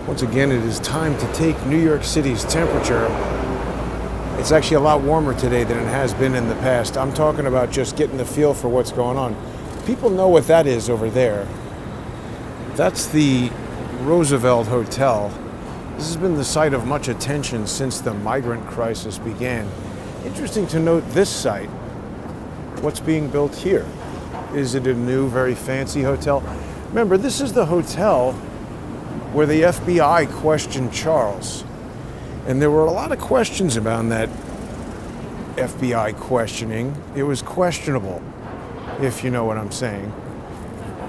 Once again, it is time to take New York City's temperature. It's actually a lot warmer today than it has been in the past. I'm talking about just getting the feel for what's going on. People know what that is over there. That's the Roosevelt Hotel. This has been the site of much attention since the migrant crisis began. Interesting to note this site. What's being built here? Is it a new, very fancy hotel? Remember, this is the hotel where the FBI questioned Charles. And there were a lot of questions about that FBI questioning. It was questionable, if you know what I'm saying.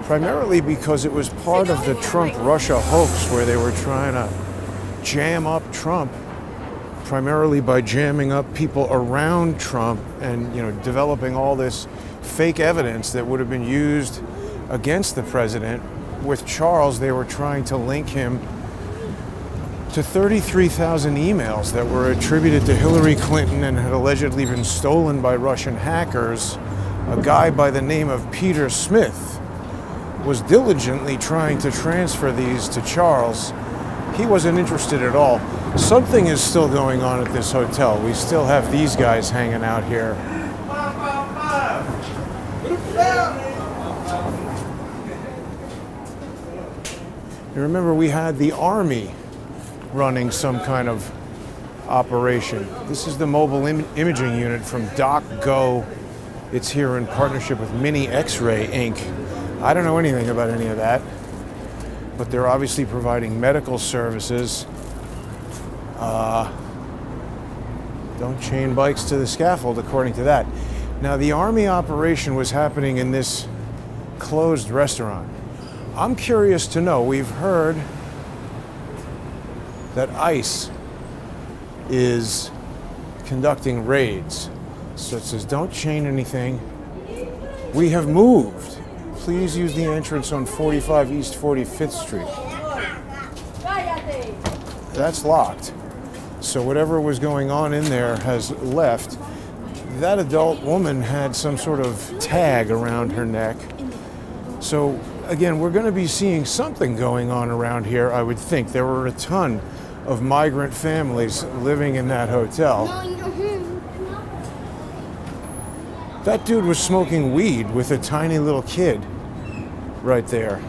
Primarily because it was part of the Trump-Russia hoax where they were trying to jam up Trump, primarily by jamming up people around Trump and, developing all this fake evidence that would have been used against the president. With Charles, they were trying to link him to 33,000 emails that were attributed to Hillary Clinton and had allegedly been stolen by Russian hackers. A guy by the name of Peter Smith was diligently trying to transfer these to Charles. He wasn't interested at all. Something is still going on at this hotel. We still have these guys hanging out here. You remember we had the Army running some kind of operation. This is the mobile imaging unit from DocGo. It's here in partnership with Mini X-Ray Inc. I don't know anything about any of that, but they're obviously providing medical services. Don't chain bikes to the scaffold, according to that. Now, the Army operation was happening in this closed restaurant. I'm curious to know, we've heard that ICE is conducting raids. So it says, don't chain anything. We have moved. Please use the entrance on 45 East 45th Street. That's locked. So whatever was going on in there has left. That adult woman had some sort of tag around her neck. So again, we're going to be seeing something going on around here, I would think. There were a ton of migrant families living in that hotel. That dude was smoking weed with a tiny little kid right there.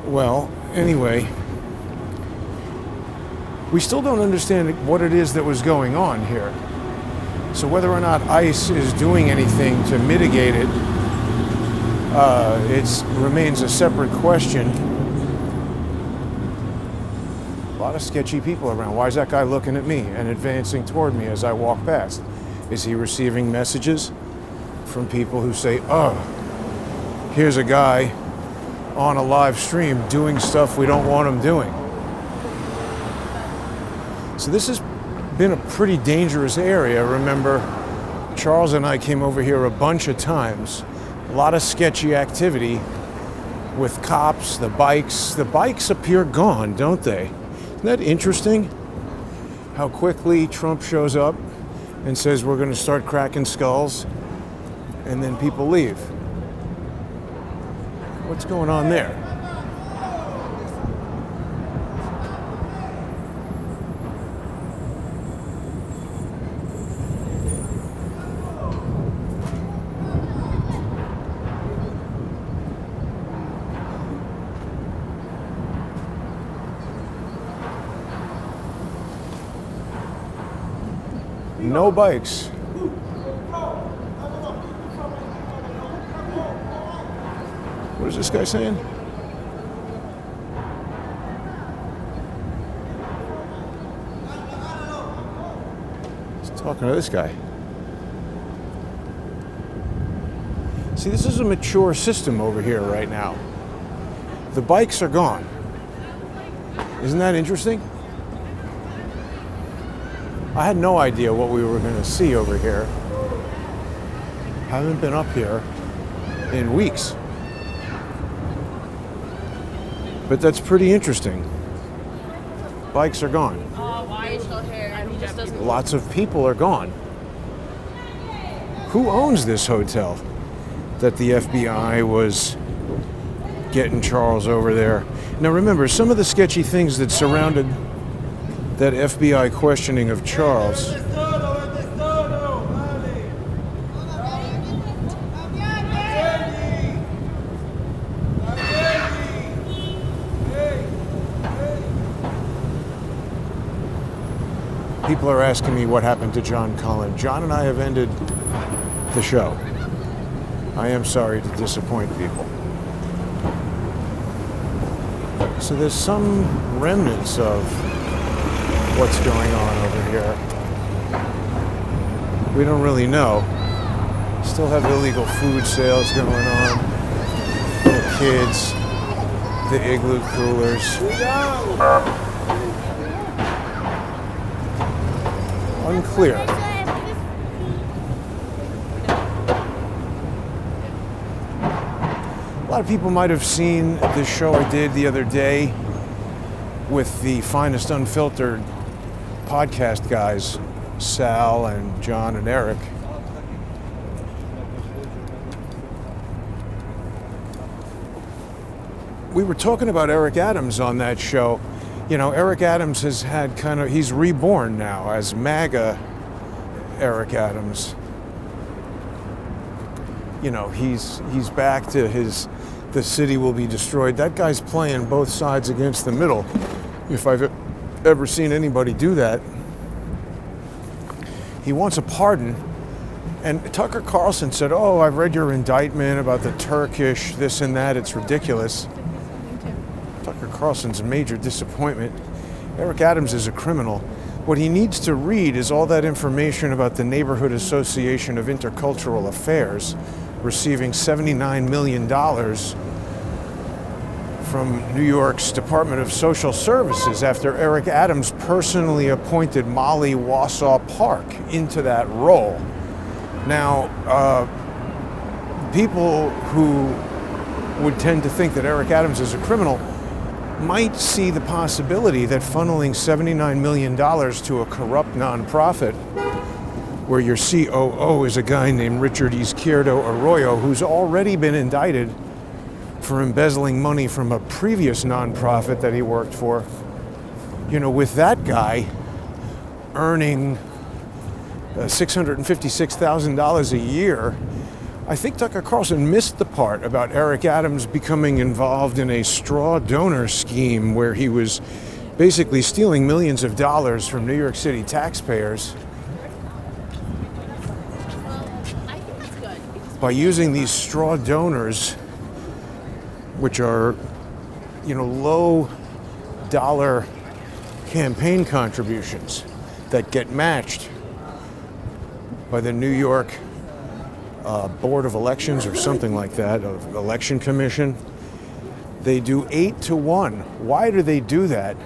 Well, anyway, we still don't understand what it is that was going on here. So whether or not ICE is doing anything to mitigate it, it remains a separate question. A lot of sketchy people around. Why is that guy looking at me and advancing toward me as I walk past? Is he receiving messages from people who say, oh, here's a guy on a live stream doing stuff we don't want him doing? So this has been a pretty dangerous area. Remember, Charles and I came over here a bunch of times. A lot of sketchy activity with cops, the bikes. The bikes appear gone, don't they? Isn't that interesting? How quickly Trump shows up and says we're going to start cracking skulls, and then people leave. What's going on there? No bikes. What is this guy saying? He's talking to this guy. See, this is a mature system over here right now. The bikes are gone. Isn't that interesting? I had no idea what we were going to see over here. Haven't been up here in weeks. But that's pretty interesting. Bikes are gone. Why is still here? And he just doesn't. Lots of people are gone. Who owns this hotel that the FBI was getting Charles over there. Now remember, some of the sketchy things that surrounded that FBI questioning of Charles. People are asking me what happened to John Cullen. John and I have ended the show. I am sorry to disappoint people. So there's some remnants of what's going on over here. We don't really know. Still have illegal food sales going on. Little kids, the igloo coolers. Unclear. A lot of people might have seen the show I did the other day with the Finest Unfiltered podcast guys, Sal and John and Eric. We were talking about Eric Adams on that show. You know, Eric Adams has had he's reborn now as MAGA Eric Adams. You know, he's back to the city will be destroyed. That guy's playing both sides against the middle. If I've ever seen anybody do that. He wants a pardon. And Tucker Carlson said, oh, I've read your indictment about the Turkish, this and that. It's ridiculous. Tucker Carlson's a major disappointment. Eric Adams is a criminal. What he needs to read is all that information about the Neighborhood Association of Intercultural Affairs receiving $79 million from New York's Department of Social Services after Eric Adams personally appointed Molly Wausau Park into that role. Now, people who would tend to think that Eric Adams is a criminal might see the possibility that funneling $79 million to a corrupt nonprofit where your COO is a guy named Richard Izquierdo Arroyo, who's already been indicted for embezzling money from a previous nonprofit that he worked for. You know, with that guy earning $656,000 a year, I think Tucker Carlson missed the part about Eric Adams becoming involved in a straw donor scheme where he was basically stealing millions of dollars from New York City taxpayers by using these straw donors, which are, you know, low dollar campaign contributions that get matched by the New York Board of Elections or something like that, of Election Commission. They do 8-1. Why do they do that?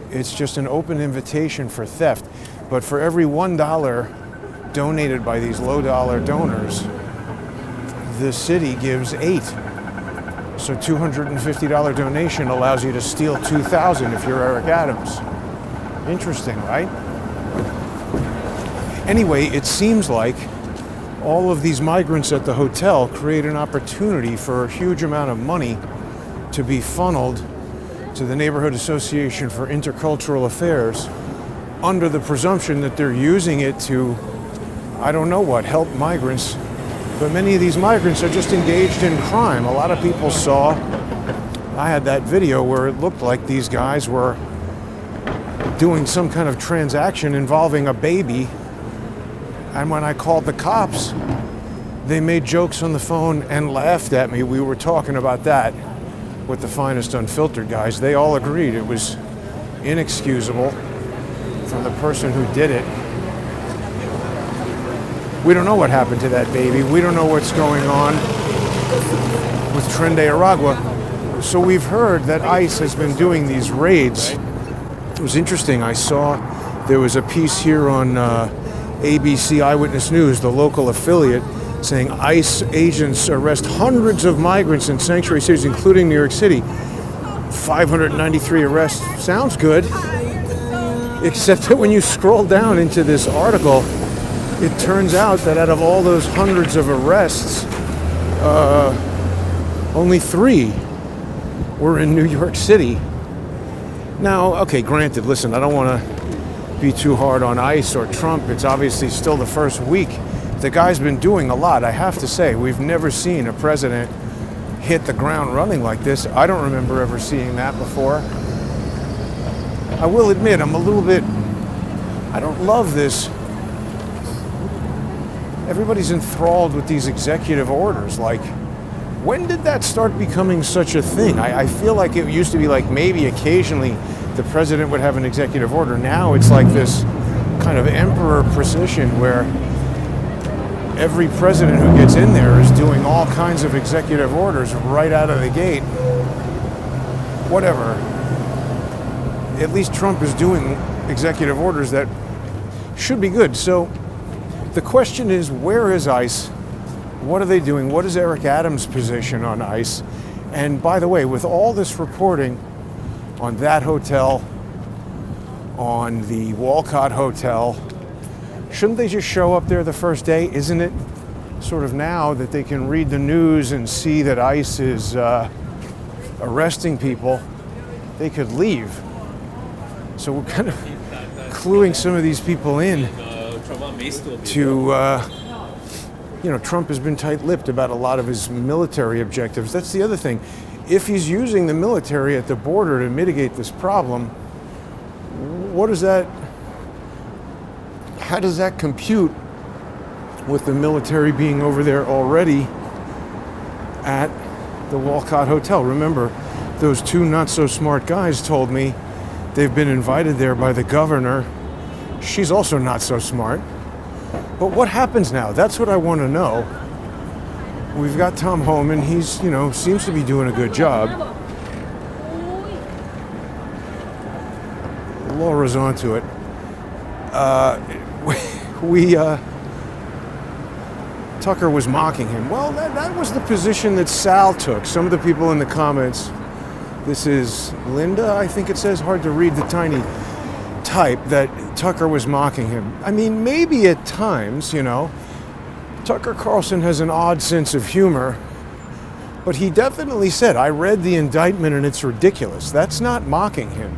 It's just an open invitation for theft. But for every $1 donated by these low dollar donors, the city gives 8. So $250 donation allows you to steal $2,000 if you're Eric Adams. Interesting, right? Anyway, it seems like all of these migrants at the hotel create an opportunity for a huge amount of money to be funneled to the Neighborhood Association for Intercultural Affairs under the presumption that they're using it to, I don't know what, help migrants. But many of these migrants are just engaged in crime. A lot of people saw, I had that video where it looked like these guys were doing some kind of transaction involving a baby. And when I called the cops, they made jokes on the phone and laughed at me. We were talking about that with the Finest Unfiltered guys. They all agreed it was inexcusable from the person who did it. We don't know what happened to that baby. We don't know what's going on with Tren de Aragua. So we've heard that ICE has been doing these raids. It was interesting. I saw there was a piece here on ABC Eyewitness News, the local affiliate, saying ICE agents arrest hundreds of migrants in sanctuary cities, including New York City. 593 arrests. Sounds good. Except that when you scroll down into this article, it turns out that out of all those hundreds of arrests, only 3 we're in New York City. Now, okay, granted, listen, I don't want to be too hard on ICE or Trump. It's obviously still the first week. The guy's been doing a lot. I have to say, we've never seen a president hit the ground running like this. I don't remember ever seeing that before. I will admit, I'm a little bit, I don't love this. Everybody's enthralled with these executive orders. Like, when did that start becoming such a thing? I feel like it used to be like maybe occasionally the president would have an executive order. Now it's like this kind of emperor precision where every president who gets in there is doing all kinds of executive orders right out of the gate. Whatever. At least Trump is doing executive orders that should be good. So the question is, where is ICE? What are they doing? What is Eric Adams' position on ICE? And by the way, with all this reporting on that hotel, on the Walcott Hotel, shouldn't they just show up there the first day? Isn't it sort of now that they can read the news and see that ICE is arresting people, they could leave? So we're kind of cluing some of these people in to, Trump has been tight-lipped about a lot of his military objectives. That's the other thing. If he's using the military at the border to mitigate this problem, how does that compute with the military being over there already at the Walcott Hotel? Remember, those two not-so-smart guys told me they've been invited there by the governor. She's also not so smart. But what happens now? That's what I want to know. We've got Tom Homan. He's, seems to be doing a good job. Laura's onto it. Tucker was mocking him. Well, that was the position that Sal took. Some of the people in the comments, this is Linda, I think it says, hard to read the tiny type, that Tucker was mocking him. I mean, maybe at times, Tucker Carlson has an odd sense of humor, but he definitely said, I read the indictment and it's ridiculous. That's not mocking him.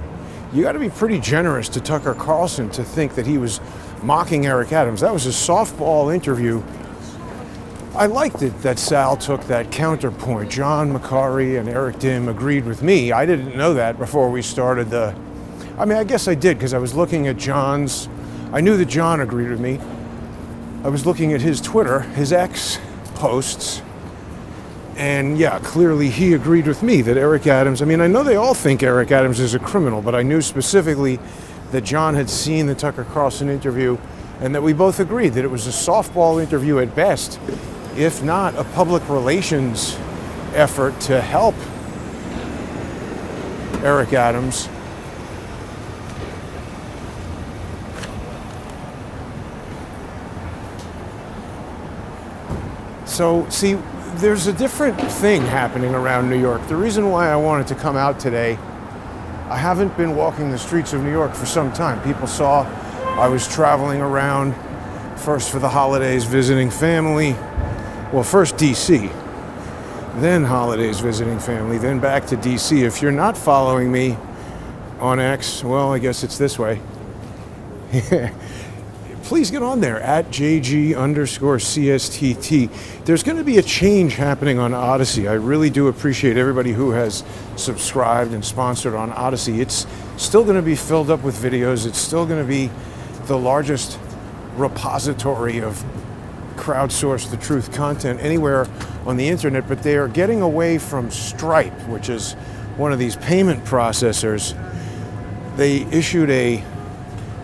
You got to be pretty generous to Tucker Carlson to think that he was mocking Eric Adams. That was a softball interview. I liked it that Sal took that counterpoint. John McCarry and Eric Dim agreed with me. I didn't know that before we started I guess I did, because I was looking at John's. I knew that John agreed with me. I was looking at his Twitter, his X posts, and yeah, clearly he agreed with me that Eric Adams, I know they all think Eric Adams is a criminal, but I knew specifically that John had seen the Tucker Carlson interview and that we both agreed that it was a softball interview at best, if not a public relations effort to help Eric Adams. So, see, there's a different thing happening around New York. The reason why I wanted to come out today, I haven't been walking the streets of New York for some time. People saw I was traveling around, first for the holidays, visiting family. Well, first D.C., then holidays visiting family, then back to D.C. If you're not following me on X, well, I guess it's this way. Please get on there, at JG_CSTT. There's going to be a change happening on Odyssey. I really do appreciate everybody who has subscribed and sponsored on Odyssey. It's still going to be filled up with videos. It's still going to be the largest repository of crowdsourced the truth content anywhere on the internet, but they are getting away from Stripe, which is one of these payment processors. They issued a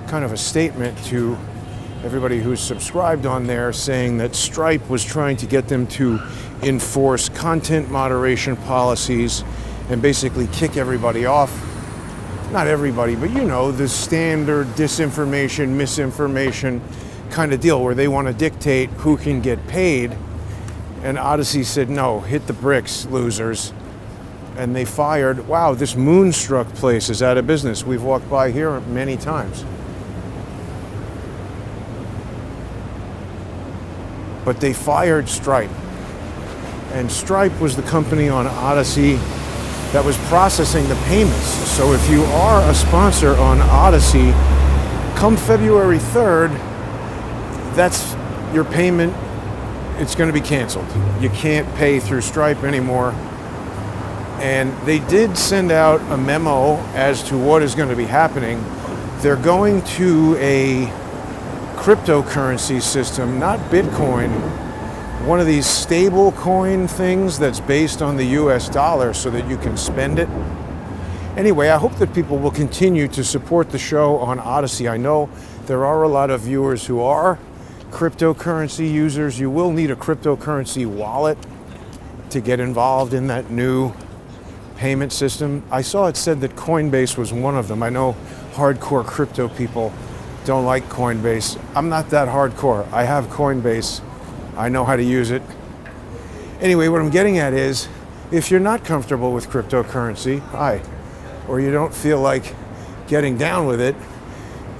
kind of a statement to everybody who's subscribed on there saying that Stripe was trying to get them to enforce content moderation policies and basically kick everybody off. Not everybody, but the standard disinformation, misinformation kind of deal where they want to dictate who can get paid. And Odyssey said, no, hit the bricks, losers. And they fired, wow, this Moonstruck place is out of business. We've walked by here many times. But they fired Stripe. And Stripe was the company on Odyssey that was processing the payments. So if you are a sponsor on Odyssey, come February 3rd, that's your payment. It's going to be canceled. You can't pay through Stripe anymore. And they did send out a memo as to what is going to be happening. They're going to a cryptocurrency system, not Bitcoin, one of these stable coin things that's based on the US dollar so that you can spend it. Anyway, I hope that people will continue to support the show on Odyssey. I know there are a lot of viewers who are cryptocurrency users. You will need a cryptocurrency wallet to get involved in that new payment system. I saw it said that Coinbase was one of them. I know hardcore crypto people don't like Coinbase. I'm not that hardcore. I have Coinbase. I know how to use it. Anyway, what I'm getting at is, if you're not comfortable with cryptocurrency, or you don't feel like getting down with it,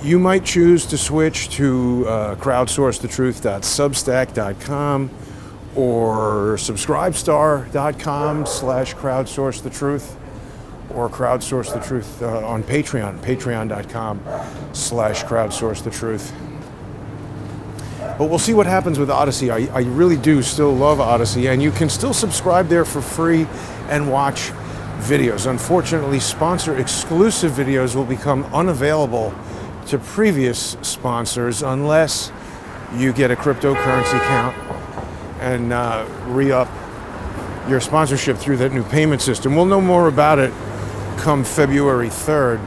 you might choose to switch to crowdsourcethetruth.substack.com or subscribestar.com/crowdsourcethetruth, or crowdsource the truth on Patreon, patreon.com/crowdsourcethetruth. But we'll see what happens with Odyssey. I really do still love Odyssey, and you can still subscribe there for free and watch videos. Unfortunately, sponsor exclusive videos will become unavailable to previous sponsors unless you get a cryptocurrency account and re-up your sponsorship through that new payment system. We'll know more about it come February 3rd.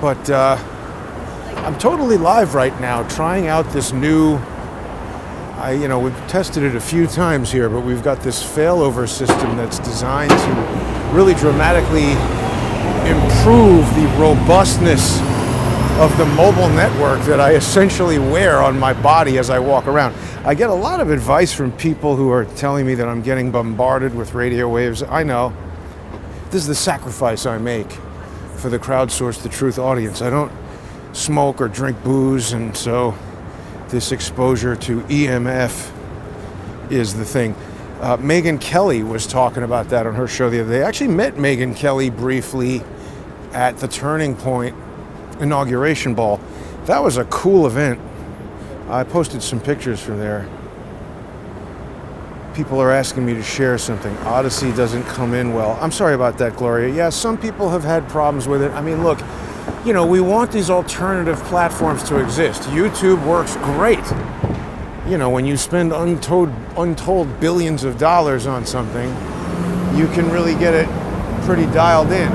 But I'm totally live right now trying out this new, we've tested it a few times here, but we've got this failover system that's designed to really dramatically improve the robustness of the mobile network that I essentially wear on my body as I walk around. I get a lot of advice from people who are telling me that I'm getting bombarded with radio waves. I know. This is the sacrifice I make for the Crowdsource the Truth audience. I don't smoke or drink booze, and so this exposure to EMF is the thing. Megyn Kelly was talking about that on her show the other day. I actually met Megyn Kelly briefly at the Turning Point inauguration ball. That was a cool event. I posted some pictures from there. People are asking me to share something. Odyssey doesn't come in well. I'm sorry about that, Gloria. Yeah, some people have had problems with it. I mean, look, we want these alternative platforms to exist. YouTube works great. When you spend untold billions of dollars on something, you can really get it pretty dialed in.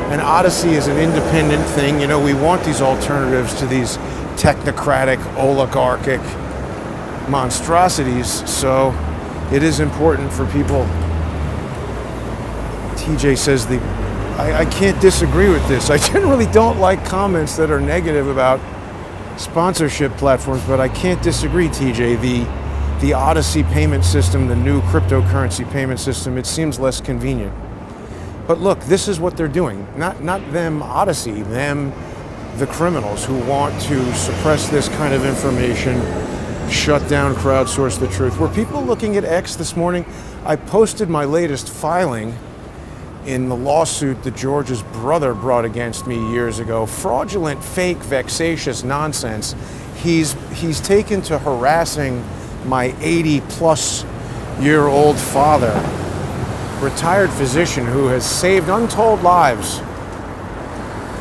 And Odyssey is an independent thing. We want these alternatives to these technocratic, oligarchic monstrosities, so it is important for people. TJ says I can't disagree with this. I generally don't like comments that are negative about sponsorship platforms, but I can't disagree, TJ. The Odyssey payment system, the new cryptocurrency payment system, it seems less convenient. But look, this is what they're doing. Not them, Odyssey, them, the criminals who want to suppress this kind of information, shut down Crowdsource the Truth. Were people looking at X this morning? I posted my latest filing in the lawsuit that George's brother brought against me years ago. Fraudulent, fake, vexatious nonsense. He's taken to harassing my 80-plus-year-old father, retired physician who has saved untold lives,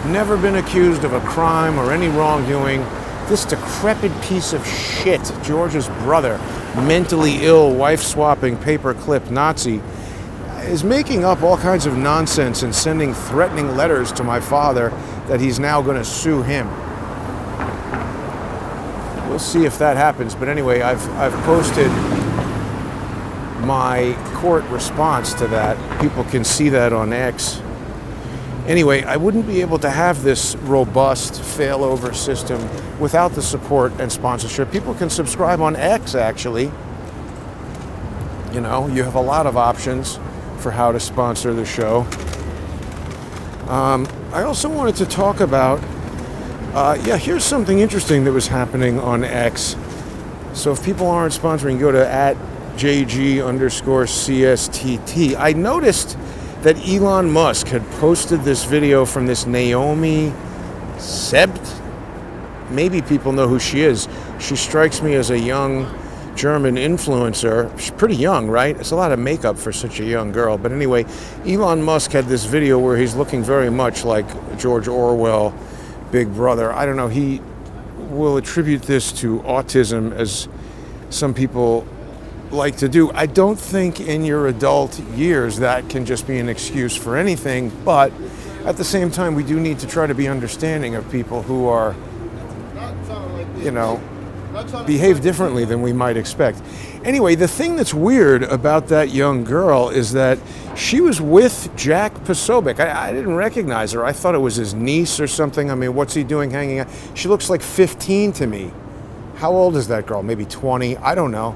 never been accused of a crime or any wrongdoing. This decrepit piece of shit, George's brother, mentally ill, wife-swapping, paperclip Nazi, is making up all kinds of nonsense and sending threatening letters to my father that he's now going to sue him. We'll see if that happens. But anyway, I've posted my court response to that. People can see that on X. Anyway, I wouldn't be able to have this robust failover system without the support and sponsorship. People can subscribe on X, actually. You have a lot of options for how to sponsor the show. I also wanted to talk about, here's something interesting that was happening on X. So if people aren't sponsoring, go to JG_CSTT. I noticed that Elon Musk had posted this video from this Naomi Sebt. Maybe people know who she is. She strikes me as a young German influencer. She's pretty young, right? It's a lot of makeup for such a young girl. But anyway, Elon Musk had this video where he's looking very much like George Orwell, Big Brother. I don't know. He will attribute this to autism, as some people like to do. I don't think in your adult years that can just be an excuse for anything, but at the same time, we do need to try to be understanding of people who are, behave differently than we might expect. Anyway, the thing that's weird about that young girl is that she was with Jack Posobiec. I didn't recognize her. I thought it was his niece or something. I mean, what's he doing hanging out? She looks like 15 to me. How old is that girl? Maybe 20? I don't know.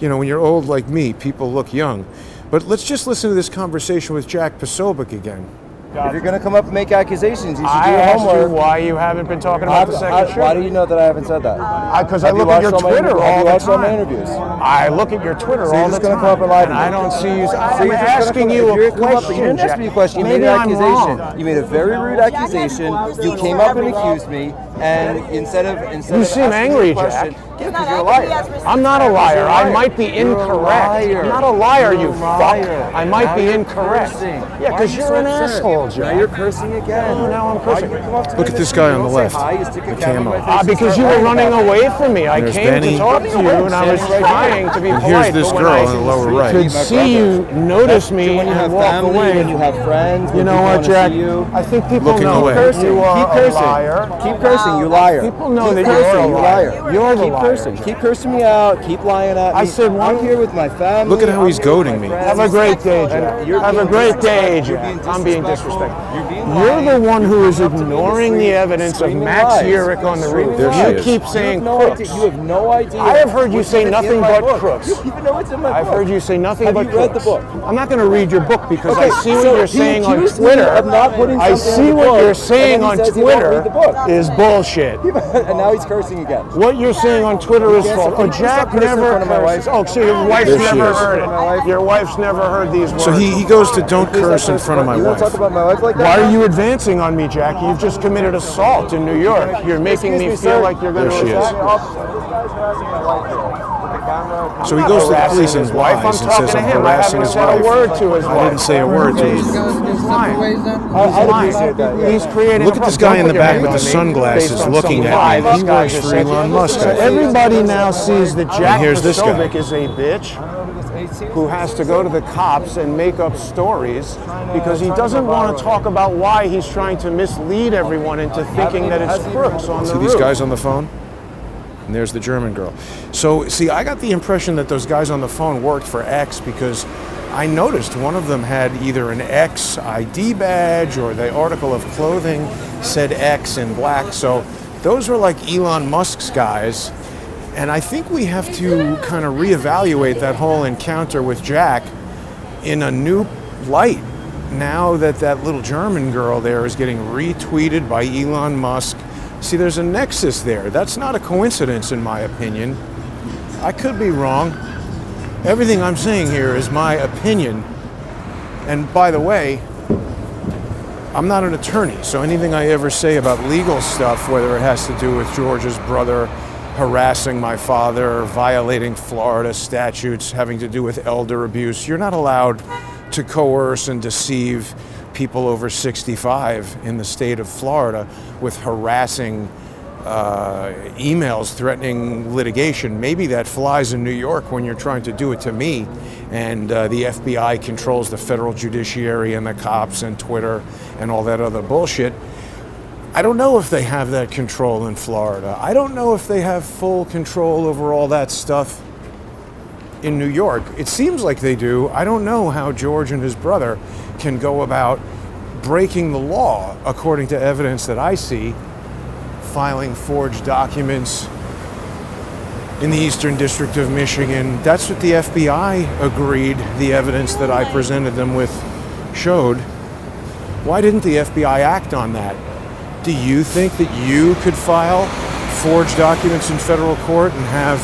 When you're old like me, people look young. But let's just listen to this conversation with Jack Posobiec again. If you're going to come up and make accusations, you should do your I asked homework. you why you haven't been talking about the second shift. Why do you know that I haven't said that? Because I look at your Twitter all the Have you watched all my time. interviews? I look at your Twitter So all you're the just going time. to come up and lie to me? I don't see you. So I'm you're just gonna asking come- you if you're a gonna come up- question. You didn't ask me a question. You Maybe made an I'm accusation. wrong. You made a very rude accusation. You came up and accused me, and instead of You seem asking angry, me a question, Jack. yeah, because you're a liar. I'm not a liar. I might be You're a incorrect. liar. I'm not a liar, You're you a fuck. liar. I might Now be you're incorrect. cursing. Yeah, Why are because you you're so an upset? asshole, Jack. Now you're cursing again. Oh, now I'm Why cursing. you come up to Look me at this and guy you on the don't say left. hi, you stick a The camera in camo. my face and Because start you were lying running about it. away from me. I There's came Benny. to talk to you, and I was Standing right trying to be there. polite. Here's but this when girl I on the lower right. could see you notice me When you have and walk family, away. when you have friends, You when know people what, wanna Jack? see you. I think people Looking know away. that Cursing. you are Keep a cursing. liar. Keep cursing, you liar. People know Keep that cursing, you're a you liar. liar. You're the Keep liar. cursing. Keep cursing me out. Keep lying at me. I said one- I'm here with my family. Look at how I'm he's here with goading my me. friends. Have a great day, Jack. And you're Have a being great day, disrespectful. Jack. I'm being disrespectful. disrespectful. You're being You're the lying. one who You're is coming up to me in the ignoring the street, evidence of screaming Max lies. Yerrick on the roof. Screaming You lies. keep saying You have no crooks. idea- You have no idea. I have heard you what's say even nothing in my but book. crooks. You even know what's in my book. I've heard you say nothing Have but you read the crooks. book? I'm not going to read your book because I see so what you're he saying on accused me Twitter. of not putting I something see in the what book, you're and saying then he on says he won't Twitter read the book. is bullshit. And now he's cursing again. What you're saying on Twitter is Yes, false. can Oh, you stop Jack cursing in never front of my curses. wife? Oh, so your wife's There she never is. heard it. Your wife's never heard these words. So he goes to don't Please curse don't in front of my You don't wife. talk about my wife like that. Why are you advancing on me, Jack? You've just committed assault in New York. You're making me feel like you're going There to she attack is. camera. So he goes to the harassing police and his wife. I'm lies and talking says to I'm him. I harassing haven't his said a wife. word to his wife. I didn't say a word to him. He's lying. I'd appreciate that. Yeah. He's creating. Look a at this problem. guy in the Don't put back your with hand the on me sunglasses based on looking some at lie me. this He guy works just for said. Elon Musk, I think. Everybody now sees that Jack here's this guy. Posobiec is a bitch who has to go to the cops and make up stories because he doesn't want to talk about why he's trying to mislead everyone into thinking that it's crooks on the See roof. these guys on the phone? And there's the German girl. So, see, I got the impression that those guys on the phone worked for X because I noticed one of them had either an X ID badge or the article of clothing said X in black. So those were like Elon Musk's guys. And I think we have to kind of reevaluate that whole encounter with Jack in a new light. Now that that little German girl there is getting retweeted by Elon Musk. See, there's a nexus there. That's not a coincidence, in my opinion. I could be wrong. Everything I'm saying here is my opinion. And by the way, I'm not an attorney, so anything I ever say about legal stuff, whether it has to do with George's brother harassing my father, violating Florida statutes having to do with elder abuse, you're not allowed to coerce and deceive people over 65 in the state of Florida with harassing emails threatening litigation. Maybe that flies in New York when you're trying to do it to me, and the FBI controls the federal judiciary and the cops and Twitter and all that other bullshit. I don't know if they have that control in Florida. I don't know if they have full control over all that stuff in New York. It seems like they do. I don't know how George and his brother can go about breaking the law according to evidence that I see, filing forged documents in the Eastern District of Michigan. That's what the FBI agreed the evidence that I presented them with showed. Why didn't the FBI act on that? Do you think that you could file forged documents in federal court and have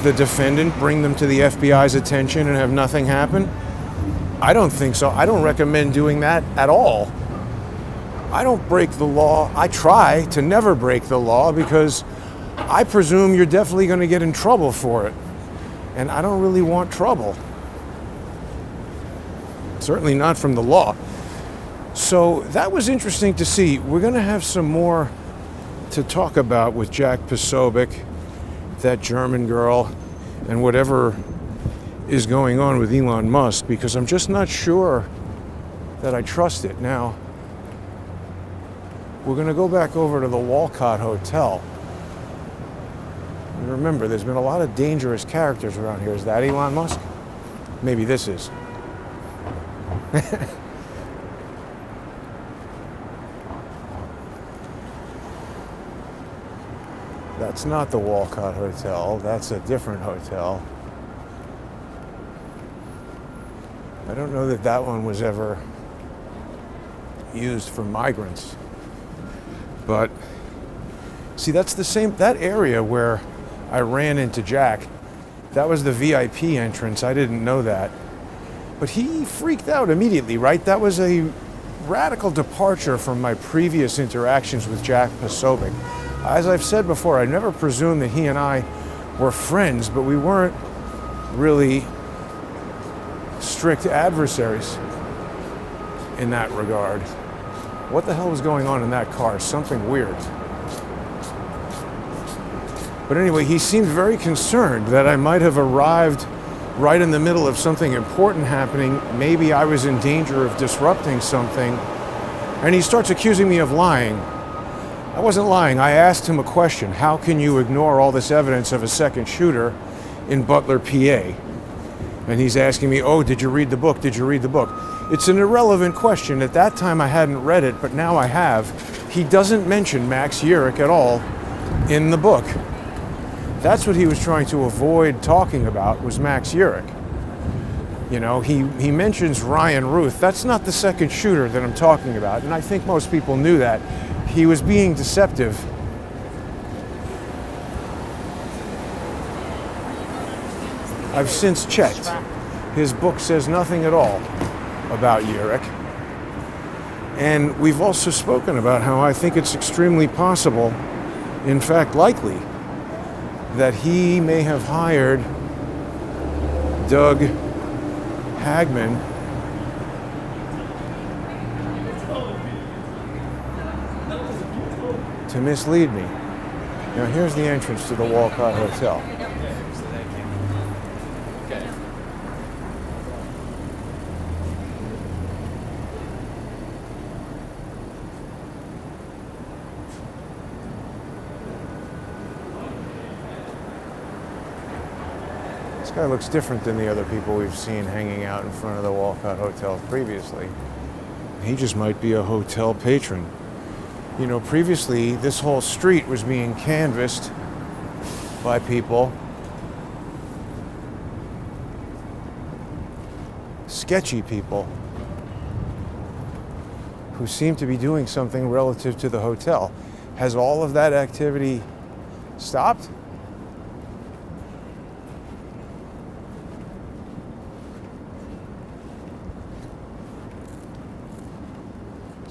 the defendant, bring them to the FBI's attention and have nothing happen? I don't think so. I don't recommend doing that at all. I don't break the law. I try to never break the law because I presume you're definitely going to get in trouble for it. And I don't really want trouble. Certainly not from the law. So that was interesting to see. We're going to have some more to talk about with Jack Posobiec, that German girl, and whatever is going on with Elon Musk, because I'm just not sure that I trust it. Now, we're going to go back over to the Walcott Hotel. And remember, there's been a lot of dangerous characters around here. Is that Elon Musk? Maybe this is. That's not the Walcott Hotel. That's a different hotel. I don't know that that one was ever used for migrants. But see, that's the same, that area where I ran into Jack, that was the VIP entrance. I didn't know that. But he freaked out immediately, right? That was a radical departure from my previous interactions with Jack Posobiec. As I've said before, I never presumed that he and I were friends, but we weren't really strict adversaries in that regard. What the hell was going on in that car? Something weird. But anyway, he seemed very concerned that I might have arrived right in the middle of something important happening. Maybe I was in danger of disrupting something. And he starts accusing me of lying. I wasn't lying. I asked him a question. How can you ignore all this evidence of a second shooter in Butler, PA? And he's asking me, oh, did you read the book? Did you read the book? It's an irrelevant question. At that time, I hadn't read it, but now I have. He doesn't mention Max Yerrick at all in the book. That's what he was trying to avoid talking about, was Max Yerrick. You know, he mentions Ryan Ruth. That's not the second shooter that I'm talking about, and I think most people knew that. He was being deceptive. I've since checked. His book says nothing at all about Yerrick. And we've also spoken about how I think it's extremely possible, in fact likely, that he may have hired Doug Hagman to mislead me. Now here's the entrance to the Walcott Hotel. This guy looks different than the other people we've seen hanging out in front of the Walcott Hotel previously. He just might be a hotel patron. You know, previously this whole street was being canvassed by people. Sketchy people who seem to be doing something relative to the hotel. Has all of that activity stopped?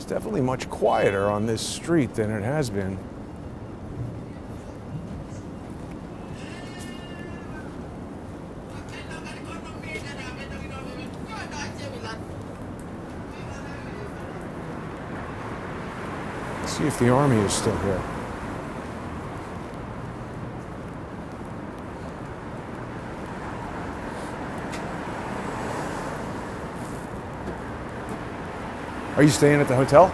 Definitely much quieter on this street than it has been. Let's see if the army is still here. Are you staying at the hotel?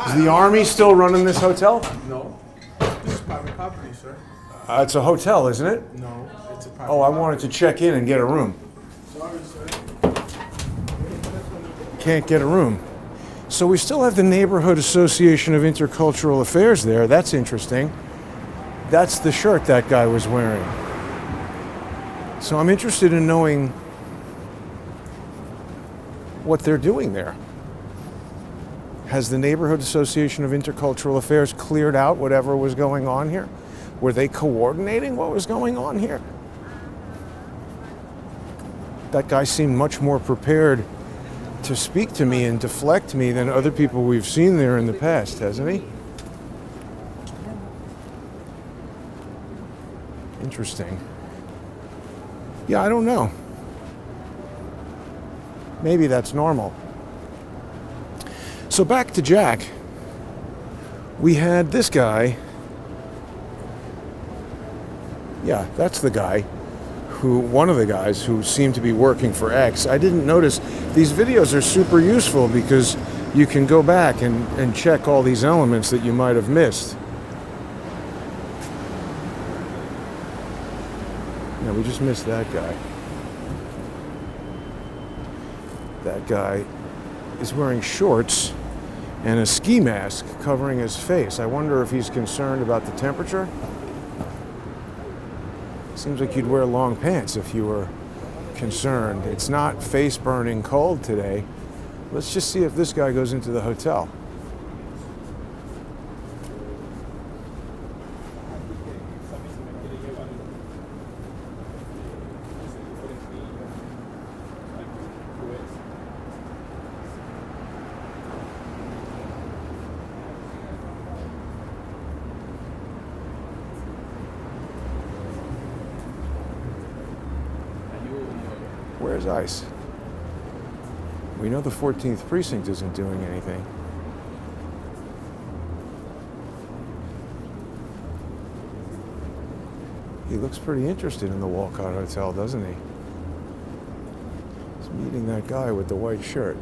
Is the army still running this hotel? No. This is private property, sir. It's a hotel, isn't it? No, it's a private Oh, I wanted to check in and get a room. Sorry, sir. Can't get a room. So we still have the Neighborhood Association of Intercultural Affairs there. That's interesting. That's the shirt that guy was wearing. So I'm interested in knowing what they're doing there. Has the Neighborhood Association of Intercultural Affairs cleared out whatever was going on here? Were they coordinating what was going on here? That guy seemed much more prepared to speak to me and deflect me than other people we've seen there in the past, hasn't he? Interesting. Yeah, I don't know. Maybe that's normal. So back to Jack. We had this guy. Yeah, that's the guy one of the guys who seemed to be working for X. I didn't notice. These videos are super useful because you can go back and check all these elements that you might have missed. Yeah, we just missed that guy. That guy is wearing shorts and a ski mask covering his face. I wonder if he's concerned about the temperature. Seems like you'd wear long pants if you were concerned. It's not face burning cold today. Let's just see if this guy goes into the hotel. Where's ICE? We know the 14th precinct isn't doing anything. He looks pretty interested in the Walcott Hotel, doesn't he? He's meeting that guy with the white shirt.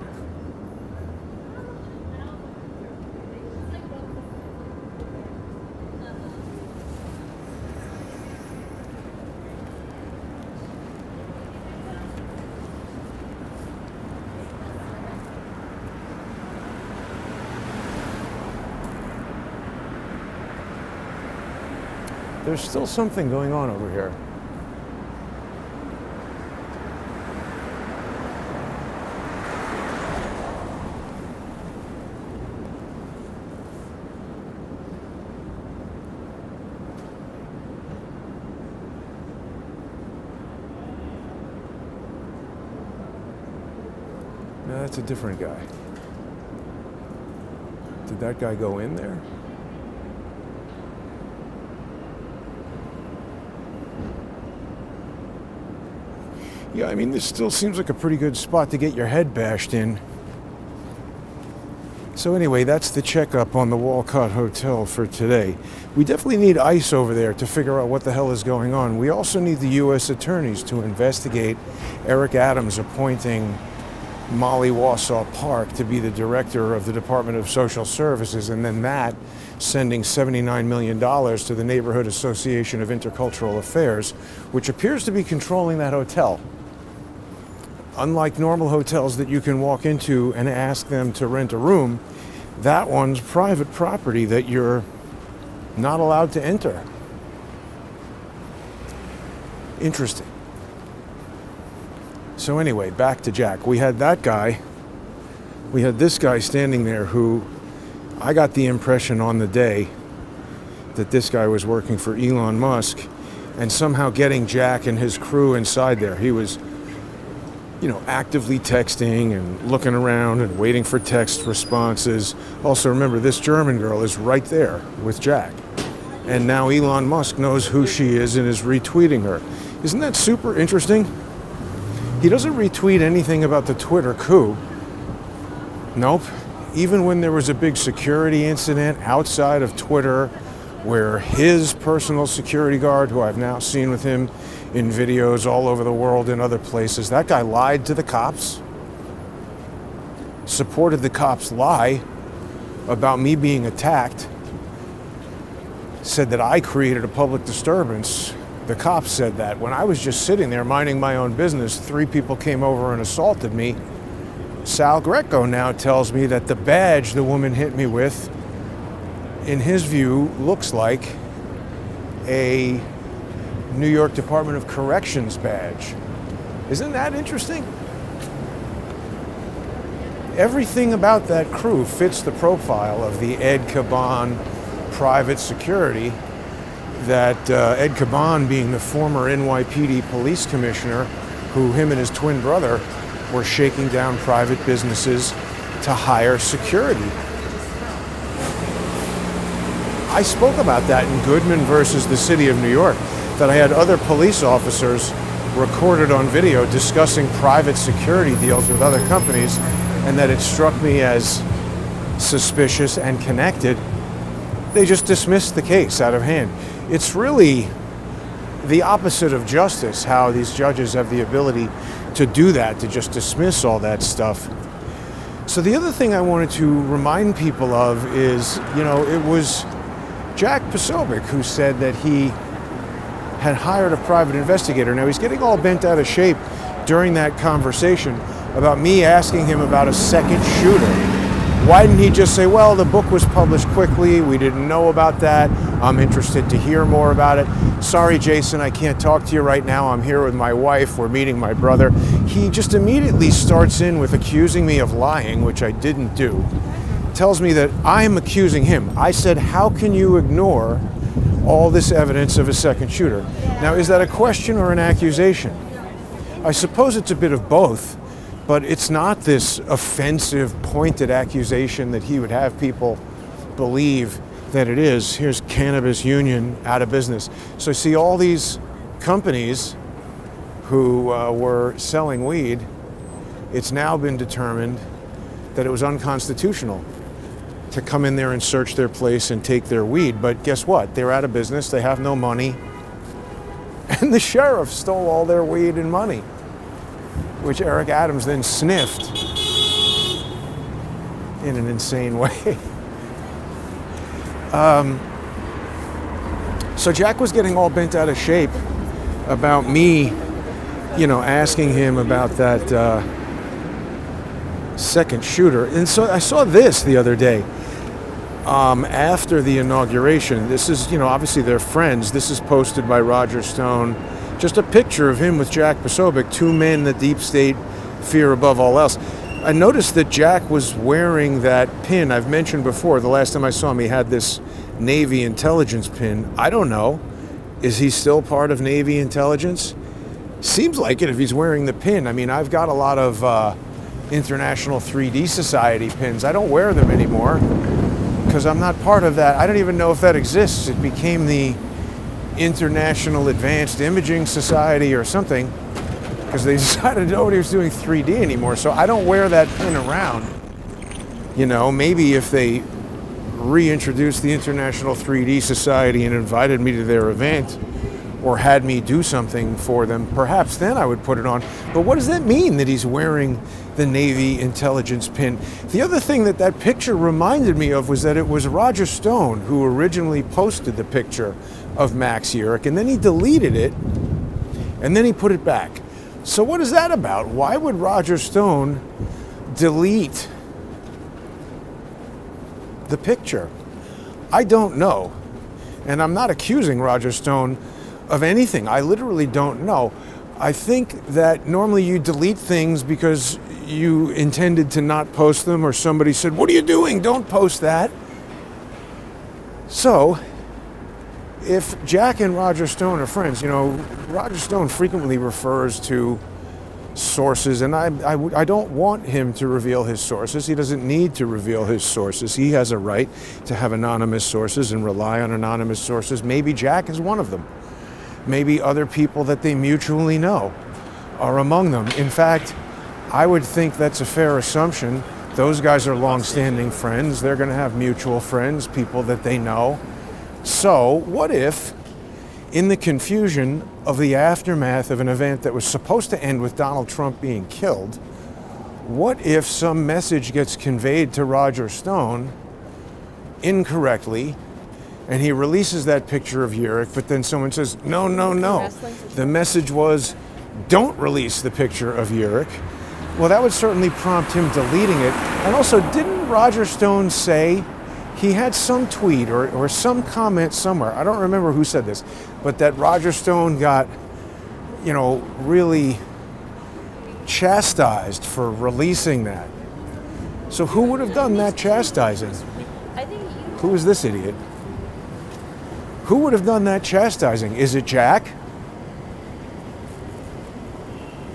There's still something going on over here. No, that's a different guy. Did that guy go in there? Yeah, I mean, this still seems like a pretty good spot to get your head bashed in. So anyway, that's the checkup on the Walcott Hotel for today. We definitely need ICE over there to figure out what the hell is going on. We also need the U.S. attorneys to investigate Eric Adams appointing Molly Wausau Park to be the director of the Department of Social Services, and then that sending $79 million to the Neighborhood Association of Intercultural Affairs, which appears to be controlling that hotel. Unlike normal hotels that you can walk into and ask them to rent a room, that one's private property that you're not allowed to enter. Interesting. So anyway, back to Jack. We had that guy. We had this guy standing there who I got the impression on the day that this guy was working for Elon Musk and somehow getting Jack and his crew inside there. He was, actively texting and looking around and waiting for text responses. Also, remember, this German girl is right there with Jack. And now Elon Musk knows who she is and is retweeting her. Isn't that super interesting? He doesn't retweet anything about the Twitter coup. Nope. Even when there was a big security incident outside of Twitter where his personal security guard, who I've now seen with him in videos all over the world and other places, that guy lied to the cops, supported the cops' lie about me being attacked, said that I created a public disturbance. The cops said that. When I was just sitting there minding my own business, 3 people came over and assaulted me. Sal Greco now tells me that the badge the woman hit me with, in his view, looks like a New York Department of Corrections badge. Isn't that interesting? everything about that crew fits the profile of the Ed Caban private security, that Ed Caban being the former NYPD police commissioner who him and his twin brother were shaking down private businesses to hire security. I spoke about that in Goodman versus the City of New York, that I had other police officers recorded on video discussing private security deals with other companies, and that it struck me as suspicious and connected. They just dismissed the case out of hand. It's really the opposite of justice, how these judges have the ability to do that, to just dismiss all that stuff. So the other thing I wanted to remind people of is, it was Jack Posobiec who said that he had hired a private investigator. Now he's getting all bent out of shape during that conversation about me asking him about a second shooter. Why didn't he just say, well, the book was published quickly, we didn't know about that, I'm interested to hear more about it. Sorry, Jason, I can't talk to you right now, I'm here with my wife, we're meeting my brother. He just immediately starts in with accusing me of lying, which I didn't do. Tells me that I'm accusing him. I said, how can you ignore all this evidence of a second shooter? Now, is that a question or an accusation? I suppose it's a bit of both. But it's not this offensive, pointed accusation that he would have people believe that it is. Here's Cannabis Union out of business. So I see all these companies who were selling weed. It's now been determined that it was unconstitutional to come in there and search their place and take their weed. But guess what? They're out of business. They have no money. And the sheriff stole all their weed and money, which Eric Adams then sniffed in an insane way. So Jack was getting all bent out of shape about me, asking him about that second shooter. And so I saw this the other day after the inauguration. This is, obviously they're friends. This is posted by Roger Stone. Just a picture of him with Jack Posobiec, two men the deep state fear above all else. I noticed that Jack was wearing that pin I've mentioned before. The last time I saw him, he had this Navy intelligence pin. I don't know. Is he still part of Navy intelligence? Seems like it if he's wearing the pin. I mean, I've got a lot of International 3D Society pins. I don't wear them anymore because I'm not part of that. I don't even know if that exists. It became the International Advanced Imaging Society or something, because they decided nobody was doing 3D anymore. So I don't wear that pin around. Maybe if they reintroduced the International 3D Society and invited me to their event or had me do something for them, perhaps then I would put it on. But what does that mean that he's wearing the Navy intelligence pin? The other thing that picture reminded me of was that it was Roger Stone who originally posted the picture of Max Yerrick, and then he deleted it, and then he put it back. So what is that about? Why would Roger Stone delete the picture? I don't know. And I'm not accusing Roger Stone of anything. I literally don't know. I think that normally you delete things because you intended to not post them, or somebody said, what are you doing? Don't post that. So if Jack and Roger Stone are friends, Roger Stone frequently refers to sources, and I don't want him to reveal his sources. He doesn't need to reveal his sources. He has a right to have anonymous sources and rely on anonymous sources. Maybe Jack is one of them. Maybe other people that they mutually know are among them. In fact, I would think that's a fair assumption. Those guys are long-standing friends. They're going to have mutual friends, people that they know. So what if, in the confusion of the aftermath of an event that was supposed to end with Donald Trump being killed, what if some message gets conveyed to Roger Stone incorrectly, and he releases that picture of Yerrick, but then someone says, no. The message was, don't release the picture of Yerrick. Well, that would certainly prompt him deleting it. And also, didn't Roger Stone say, he had some tweet or some comment somewhere, I don't remember who said this, but that Roger Stone got, really chastised for releasing that. So who would have done that chastising? I think you. Who is this idiot? Who would have done that chastising? Is it Jack?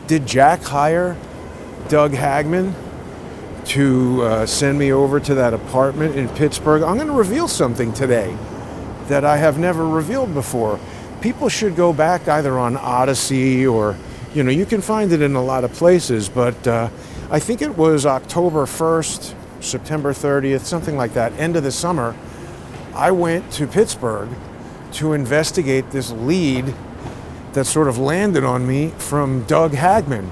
Did Jack hire Doug Hagman to send me over to that apartment in Pittsburgh? I'm going to reveal something today that I have never revealed before. People should go back either on Odyssey or, you can find it in a lot of places, but I think it was October 1st, September 30th, something like that, end of the summer. I went to Pittsburgh to investigate this lead that sort of landed on me from Doug Hagman.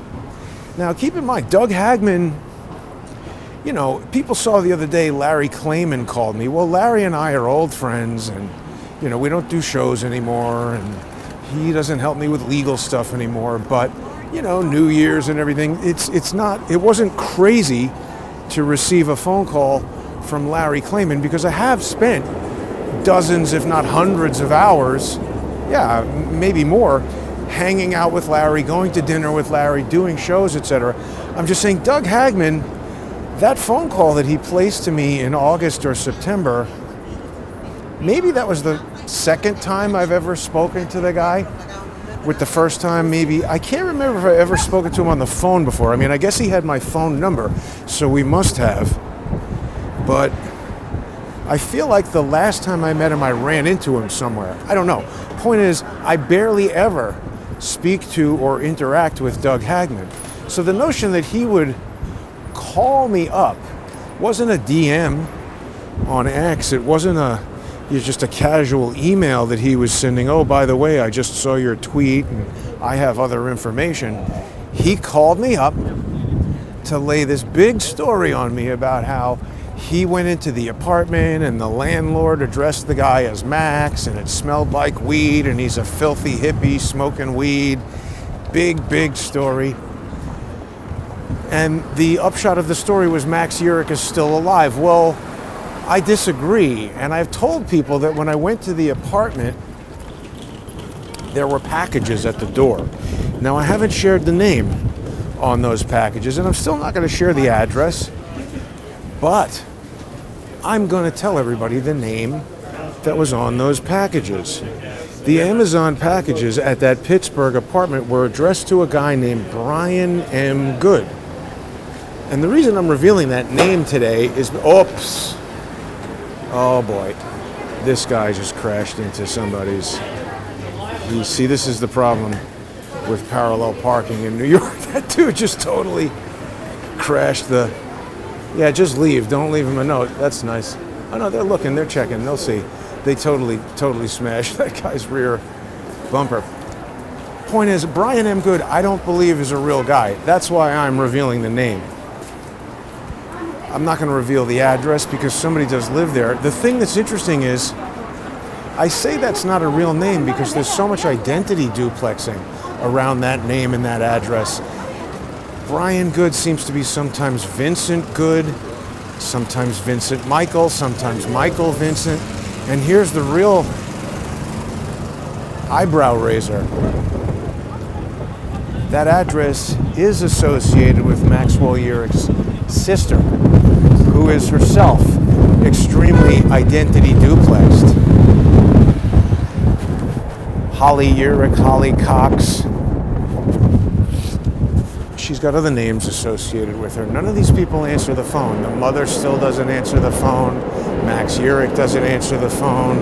Now, keep in mind, Doug Hagman, people saw the other day Larry Klayman called me. Well, Larry and I are old friends, and, we don't do shows anymore, and he doesn't help me with legal stuff anymore. But, New Year's and everything, it wasn't crazy to receive a phone call from Larry Klayman, because I have spent dozens, if not hundreds of hours, maybe more, hanging out with Larry, going to dinner with Larry, doing shows, etc. I'm just saying, Doug Hagman, that phone call that he placed to me in August or September, maybe that was the second time I've ever spoken to the guy. With the first time, maybe, I can't remember if I ever spoken to him on the phone before. I mean, I guess he had my phone number, so we must have. But I feel like the last time I met him, I ran into him somewhere. I don't know. Point is, I barely ever speak to or interact with Doug Hagman. So the notion that he would call me up wasn't a DM on X. It wasn't just a casual email that he was sending. Oh, by the way, I just saw your tweet and I have other information. He called me up to lay this big story on me about how he went into the apartment and the landlord addressed the guy as Max, and it smelled like weed, and he's a filthy hippie smoking weed. Big story. And the upshot of the story was Max Urich is still alive. Well, I disagree, and I've told people that when I went to the apartment, there were packages at the door. Now, I haven't shared the name on those packages, and I'm still not going to share the address, but I'm going to tell everybody the name that was on those packages. The Amazon packages at that Pittsburgh apartment were addressed to a guy named Brian M. Good. And the reason I'm revealing that name today is, oops, oh boy, this guy just crashed into somebody's. You see, this is the problem with parallel parking in New York. That dude just totally crashed the... Yeah, just leave. Don't leave him a note. That's nice. Oh no, they're looking, they're checking, they'll see. They totally smashed that guy's rear bumper. Point is, Brian M. Good, I don't believe is a real guy. That's why I'm revealing the name. I'm not going to reveal the address because somebody does live there. The thing that's interesting is, I say that's not a real name because there's so much identity duplexing around that name and that address. Brian Good seems to be sometimes Vincent Good, sometimes Vincent Michael, sometimes Michael Vincent. And here's the real eyebrow raiser. That address is associated with Maxwell Urich's sister, who is herself extremely identity duplexed. Holly Urich, Holly Cox. She's got other names associated with her. None of these people answer the phone. The mother still doesn't answer the phone. Max Urich doesn't answer the phone.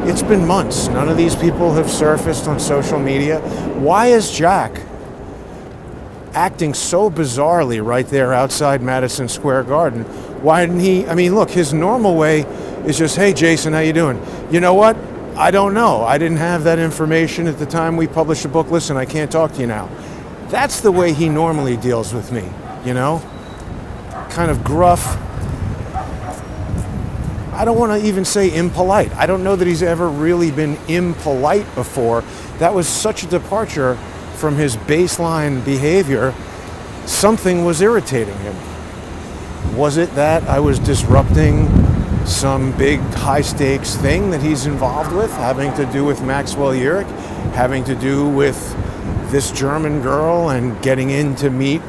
It's been months. None of these people have surfaced on social media. Why is Jack acting so bizarrely right there outside Madison Square Garden? Why didn't he? I mean, look, his normal way is just, hey, Jason, how you doing? You know what? I don't know. I didn't have that information at the time we published the book. Listen, I can't talk to you now. That's the way he normally deals with me, Kind of gruff. I don't want to even say impolite. I don't know that he's ever really been impolite before. That was such a departure from his baseline behavior. Something was irritating him. Was it that I was disrupting some big high-stakes thing that he's involved with, having to do with Maxwell Urich, having to do with this German girl and getting in to meet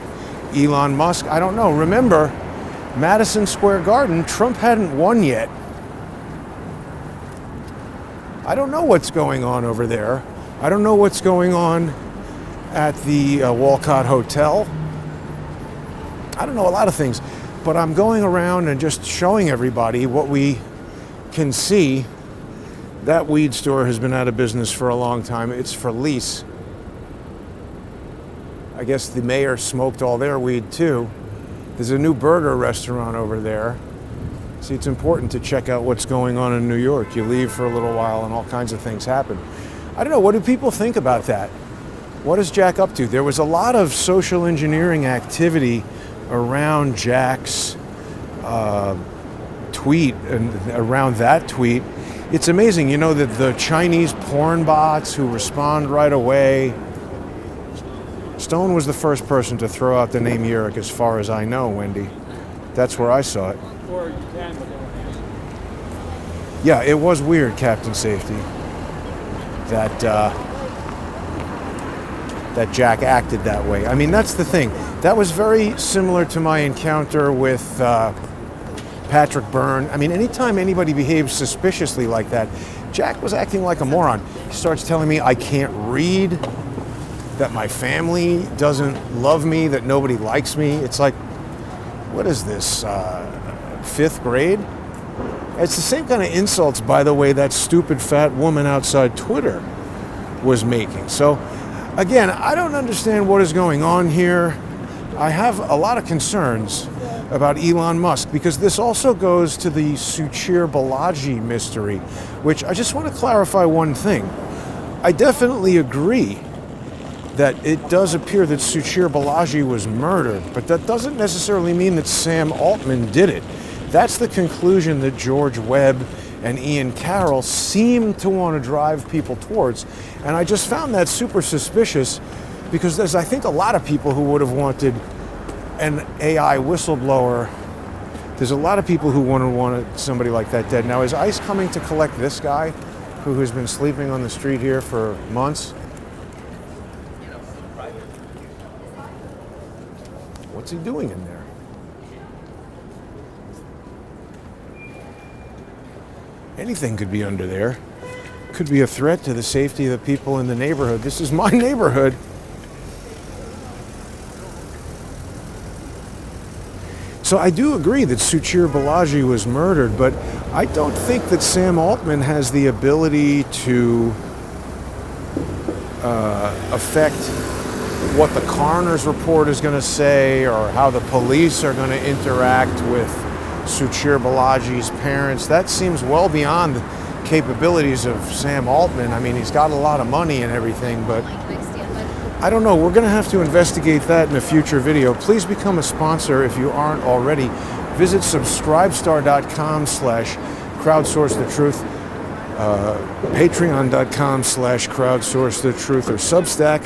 Elon Musk? I don't know. Remember, Madison Square Garden, Trump hadn't won yet. I don't know what's going on over there. I don't know what's going on at the Walcott Hotel. I don't know a lot of things, but I'm going around and just showing everybody what we can see. That weed store has been out of business for a long time. It's for lease. I guess the mayor smoked all their weed too. There's a new burger restaurant over there. See, it's important to check out what's going on in New York. You leave for a little while and all kinds of things happen. I don't know, what do people think about that? What is Jack up to? There was a lot of social engineering activity around Jack's tweet and around that tweet. It's amazing, you know, that the Chinese porn bots who respond right away. Stone was the first person to throw out the name Yurik, as far as I know, Wendy. That's where I saw it. Yeah, it was weird, Captain Safety, that that Jack acted that way. I mean, that's the thing. That was very similar to my encounter with Patrick Byrne. I mean, anytime anybody behaves suspiciously like that, Jack was acting like a moron. He starts telling me I can't read, that my family doesn't love me, that nobody likes me. It's like, what is this, 5th grade? It's the same kind of insults, by the way, that stupid fat woman outside Twitter was making. So, again, I don't understand what is going on here. I have a lot of concerns about Elon Musk, because this also goes to the Suchir Balaji mystery, which I just want to clarify one thing. I definitely agree that it does appear that Suchir Balaji was murdered, but that doesn't necessarily mean that Sam Altman did it. That's the conclusion that George Webb and Ian Carroll seem to want to drive people towards. And I just found that super suspicious, because there's, I think, a lot of people who would have wanted an AI whistleblower. There's a lot of people who wanted somebody like that dead. Now, is ICE coming to collect this guy who has been sleeping on the street here for months? What's he doing in there? Anything could be under there. Could be a threat to the safety of the people in the neighborhood. This is my neighborhood. So I do agree that Suchir Balaji was murdered, but I don't think that Sam Altman has the ability to affect what the coroner's report is going to say, or how the police are going to interact with Suchir Balaji's parents. That seems well beyond the capabilities of Sam Altman. I mean, he's got a lot of money and everything, but I don't know. We're going to have to investigate that in a future video. Please become a sponsor if you aren't already. Visit subscribestar.com/crowdsourcethetruth, patreon.com/crowdsourcethetruth, or Substack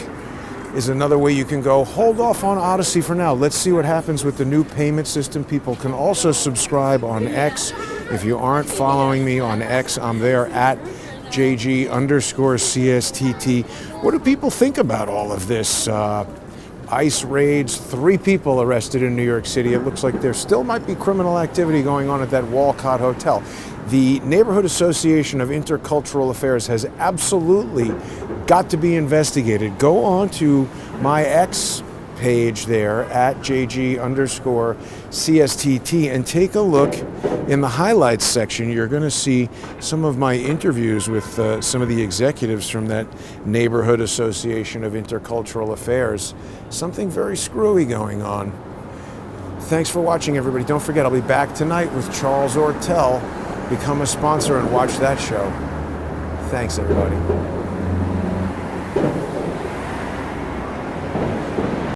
is another way you can go. Hold off on Odyssey for now. Let's see what happens with the new payment system. People can also subscribe on X. If you aren't following me on X, I'm there at JG_CSTT. What do people think about all of this? ICE raids, 3 people arrested in New York City. It looks like there still might be criminal activity going on at that Walcott Hotel. The Neighborhood Association of Intercultural Affairs has absolutely got to be investigated. Go on to my X page there at JG_CSTT and take a look in the highlights section. You're going to see some of my interviews with some of the executives from that Neighborhood Association of Intercultural Affairs. Something very screwy going on. Thanks for watching, everybody. Don't forget, I'll be back tonight with Charles Ortel. Become a sponsor and watch that show. Thanks, everybody.